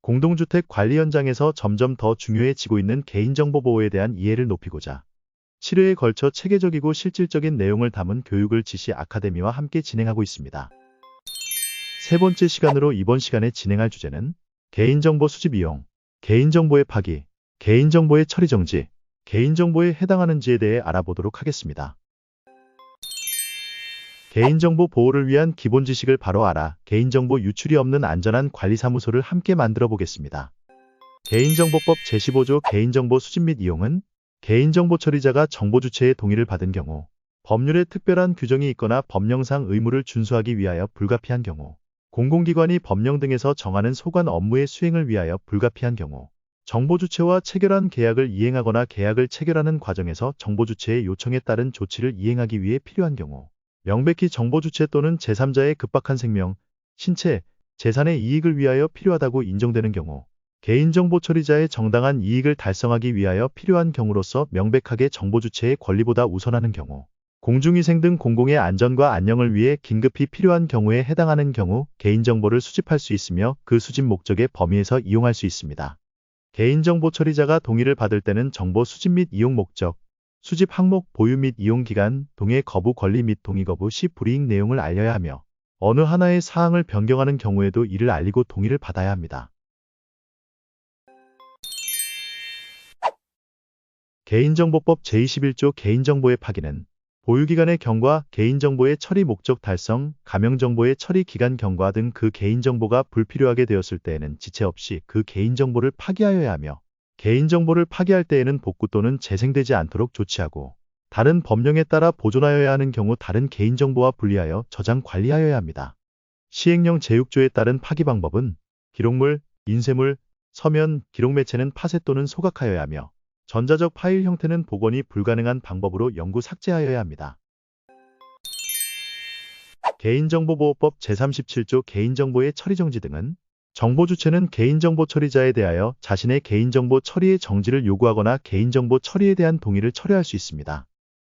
공동주택 관리 현장에서 점점 더 중요해지고 있는 개인정보 보호에 대한 이해를 높이고자 7회에 걸쳐 체계적이고 실질적인 내용을 담은 교육을 지시 아카데미와 함께 진행하고 있습니다. 세 번째 시간으로 이번 시간에 진행할 주제는 개인정보 수집 이용, 개인정보의 파기, 개인정보의 처리 정지, 개인정보에 해당하는지에 대해 알아보도록 하겠습니다. 개인정보 보호를 위한 기본 지식을 바로 알아 개인정보 유출이 없는 안전한 관리사무소를 함께 만들어 보겠습니다. 개인정보법 제15조 개인정보 수집 및 이용은 개인정보 처리자가 정보 주체의 동의를 받은 경우, 법률에 특별한 규정이 있거나 법령상 의무를 준수하기 위하여 불가피한 경우, 공공기관이 법령 등에서 정하는 소관 업무의 수행을 위하여 불가피한 경우, 정보 주체와 체결한 계약을 이행하거나 계약을 체결하는 과정에서 정보 주체의 요청에 따른 조치를 이행하기 위해 필요한 경우, 명백히 정보 주체 또는 제3자의 급박한 생명, 신체, 재산의 이익을 위하여 필요하다고 인정되는 경우, 개인정보 처리자의 정당한 이익을 달성하기 위하여 필요한 경우로서 명백하게 정보 주체의 권리보다 우선하는 경우, 공중위생 등 공공의 안전과 안녕을 위해 긴급히 필요한 경우에 해당하는 경우 개인정보를 수집할 수 있으며 그 수집 목적의 범위에서 이용할 수 있습니다. 개인정보 처리자가 동의를 받을 때는 정보 수집 및 이용 목적, 수집 항목, 보유 및 이용 기간, 동의 거부 권리 및 동의 거부 시 불이익 내용을 알려야 하며 어느 하나의 사항을 변경하는 경우에도 이를 알리고 동의를 받아야 합니다. 개인정보법 제21조 개인정보의 파기는 보유기간의 경과, 개인정보의 처리 목적 달성, 가명정보의 처리 기간 경과 등 그 개인정보가 불필요하게 되었을 때에는 지체 없이 그 개인정보를 파기하여야 하며 개인정보를 파기할 때에는 복구 또는 재생되지 않도록 조치하고 다른 법령에 따라 보존하여야 하는 경우 다른 개인정보와 분리하여 저장 관리하여야 합니다. 시행령 제6조에 따른 파기 방법은 기록물, 인쇄물, 서면, 기록매체는 파쇄 또는 소각하여야 하며 전자적 파일 형태는 복원이 불가능한 방법으로 영구 삭제하여야 합니다. 개인정보보호법 제37조 개인정보의 처리 정지 등은 정보 주체는 개인정보 처리자에 대하여 자신의 개인정보 처리의 정지를 요구하거나 개인정보 처리에 대한 동의를 철회할 수 있습니다.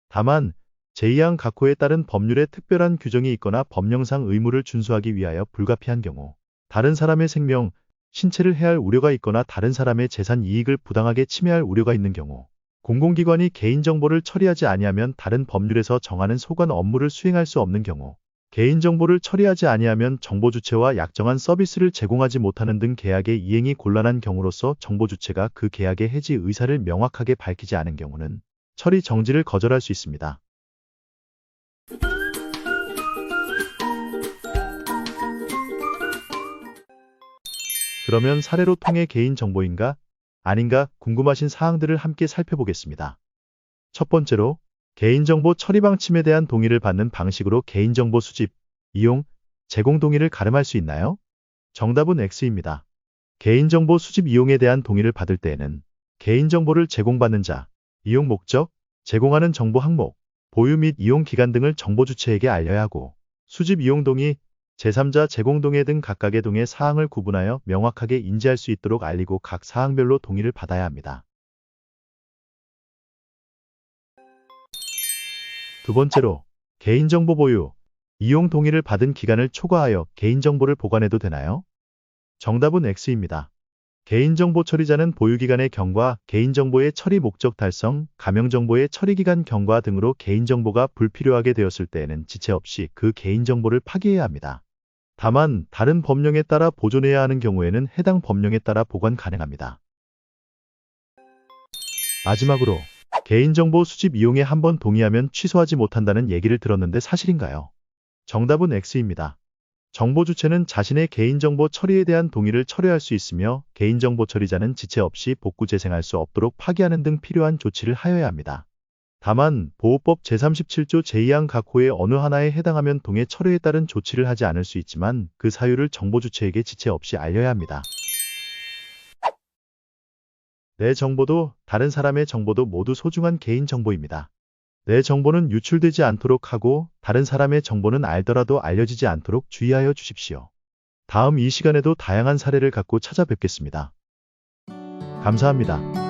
다만 제2항 각호에 따른 법률에 특별한 규정이 있거나 법령상 의무를 준수하기 위하여 불가피한 경우, 다른 사람의 생명, 신체를 해할 우려가 있거나 다른 사람의 재산 이익을 부당하게 침해할 우려가 있는 경우, 공공기관이 개인정보를 처리하지 아니하면 다른 법률에서 정하는 소관 업무를 수행할 수 없는 경우, 개인정보를 처리하지 아니하면 정보주체와 약정한 서비스를 제공하지 못하는 등 계약의 이행이 곤란한 경우로서 정보주체가 그 계약의 해지 의사를 명확하게 밝히지 않은 경우는 처리 정지를 거절할 수 있습니다. 그러면 사례로 통해 개인정보인가 아닌가 궁금하신 사항들을 함께 살펴보겠습니다. 첫 번째로 개인정보 처리 방침에 대한 동의를 받는 방식으로 개인정보 수집, 이용, 제공 동의를 가름할 수 있나요? 정답은 X입니다. 개인정보 수집 이용에 대한 동의를 받을 때에는 개인정보를 제공받는 자, 이용 목적, 제공하는 정보 항목, 보유 및 이용 기간 등을 정보 주체에게 알려야 하고 수집 이용 동의, 제3자 제공 동의 등 각각의 동의 사항을 구분하여 명확하게 인지할 수 있도록 알리고 각 사항별로 동의를 받아야 합니다. 두 번째로 개인정보 보유, 이용 동의를 받은 기간을 초과하여 개인정보를 보관해도 되나요? 정답은 X입니다. 개인정보 처리자는 보유기간의 경과, 개인정보의 처리 목적 달성, 가명정보의 처리기간 경과 등으로 개인정보가 불필요하게 되었을 때에는 지체 없이 그 개인정보를 파기해야 합니다. 다만 다른 법령에 따라 보존해야 하는 경우에는 해당 법령에 따라 보관 가능합니다. 마지막으로 개인정보 수집 이용에 한번 동의하면 취소하지 못한다는 얘기를 들었는데 사실인가요? 정답은 X입니다. 정보 주체는 자신의 개인정보 처리에 대한 동의를 철회할 수 있으며 개인정보 처리자는 지체 없이 복구 재생할 수 없도록 파기하는 등 필요한 조치를 하여야 합니다. 다만 보호법 제37조 제2항 각호의 어느 하나에 해당하면 동의 철회에 따른 조치를 하지 않을 수 있지만 그 사유를 정보 주체에게 지체 없이 알려야 합니다. 내 정보도 다른 사람의 정보도 모두 소중한 개인정보입니다. 내 정보는 유출되지 않도록 하고 다른 사람의 정보는 알더라도 알려지지 않도록 주의하여 주십시오. 다음 이 시간에도 다양한 사례를 갖고 찾아뵙겠습니다. 감사합니다.